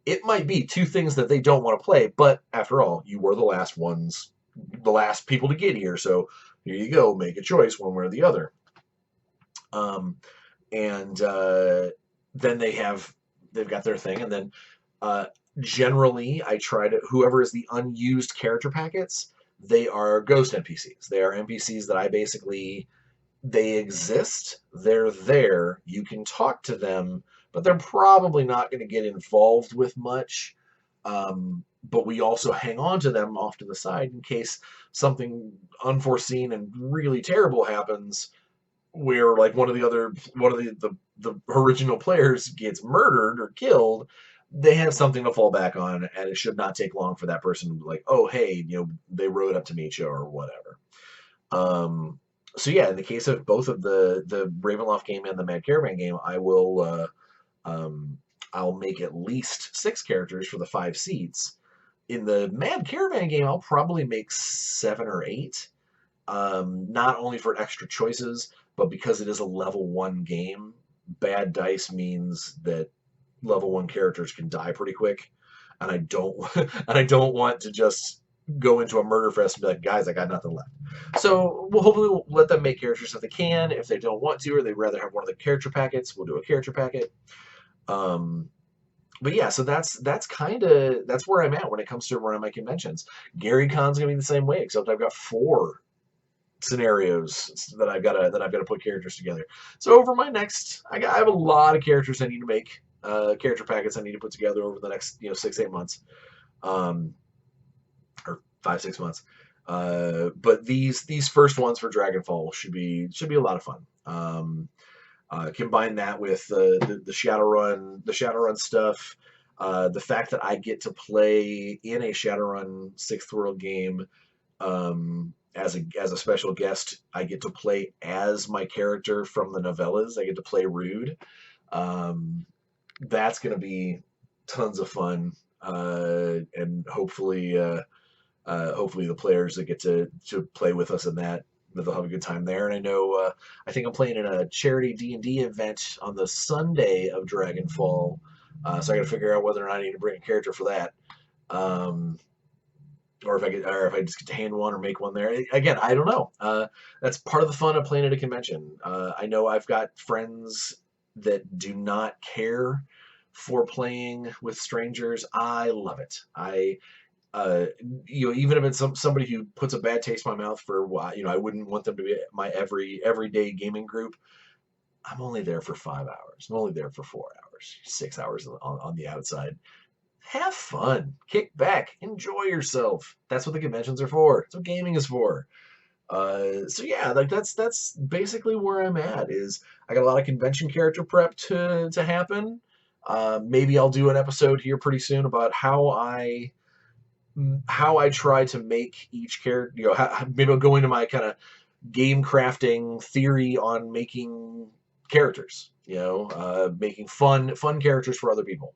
It might be 2 things that they don't want to play, but after all, you were the last people to get here, so here you go, make a choice one way or the other. Then they've got their thing, and then generally I try to, whoever is the unused character packets, they are ghost NPCs. They are NPCs that they exist, they're there, you can talk to them, but they're probably not going to get involved with much. But we also hang on to them off to the side in case something unforeseen and really terrible happens, where like one of the original players gets murdered or killed. They have something to fall back on, and it should not take long for that person to be like, oh hey, they rode up to meet you or whatever. So yeah, in the case of both of the Ravenloft game and the Mad Caravan game, I'll make at least 6 characters for the 5 seats. In the Mad Caravan game, I'll probably make 7 or 8, not only for extra choices, but because it is a level 1 game. Bad dice means that level 1 characters can die pretty quick, and I don't want to just go into a murder fest and be like, guys, I got nothing left. So we'll let them make characters if they can. If they don't want to, or they'd rather have one of the character packets, we'll do a character packet. Um, but yeah, so that's where I'm at when it comes to running my conventions. Gary Con's gonna be the same way, except I've got 4 scenarios that I've got to put characters together. So over my next, I have a lot of characters I need to make, character packets I need to put together over the next 6-8 months, um, or 5-6 months. But these first ones for Dragonfall should be a lot of fun. Combine that with the Shadowrun stuff, the fact that I get to play in a Shadowrun Sixth World game, as a special guest. I get to play as my character from the novellas. I get to play Rude. Um, that's going to be tons of fun, and hopefully the players that get to play with us in that they'll have a good time there. And I know I think I'm playing in a charity D&D event on the Sunday of Dragonfall, so I got to figure out whether or not I need to bring a character for that. Um, or if I just get to hand one or make one there. Again, I don't know. That's part of the fun of playing at a convention. I know I've got friends that do not care for playing with strangers. I love it. Uh, even if it's somebody who puts a bad taste in my mouth for why, I wouldn't want them to be my everyday gaming group. I'm only there for 5 hours. I'm only there for 4 hours, 6 hours on the outside. Have fun, kick back, enjoy yourself. That's what the conventions are for. That's what gaming is for. So yeah, like that's basically where I'm at. Is I got a lot of convention character prep to happen. Maybe I'll do an episode here pretty soon about how I try to make each character. Maybe I'll go into my kind of game crafting theory on making characters. Making fun characters for other people.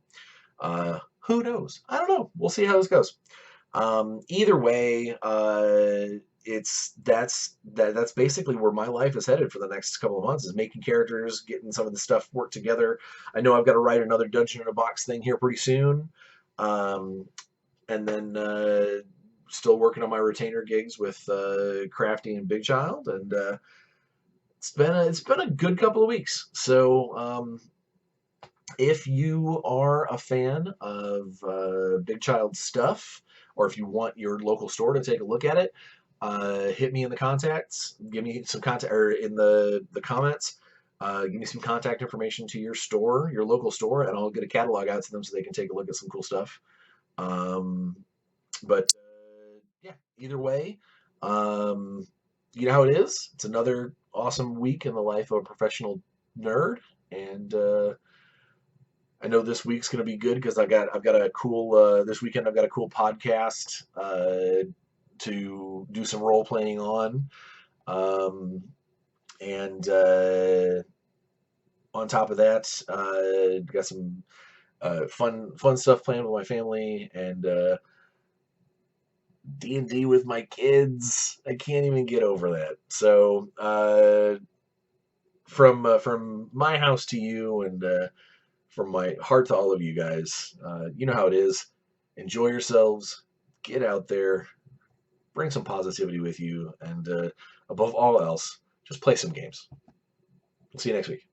Who knows? I don't know. We'll see how this goes. Either way, that's basically where my life is headed for the next couple of months, is making characters, getting some of the stuff worked together. I know I've got to write another Dungeon in a Box thing here pretty soon, and then still working on my retainer gigs with Crafty and Big Child, and it's been a good couple of weeks. So if you are a fan of Big Child stuff, or if you want your local store to take a look at it, hit me in the contacts. Give me some contact, or in the comments. Give me some contact information to your store, your local store, and I'll get a catalog out to them so they can take a look at some cool stuff. But yeah, either way, you know how it is. It's another awesome week in the life of a professional nerd, and I know this week's going to be good because I've got a cool this weekend. I've got a cool podcast to do some role playing on, and on top of that, got some fun stuff planned with my family, and D&D with my kids. I can't even get over that. So from my house to you, and from my heart to all of you guys, you know how it is. Enjoy yourselves. Get out there. Bring some positivity with you. And above all else, just play some games. We'll see you next week.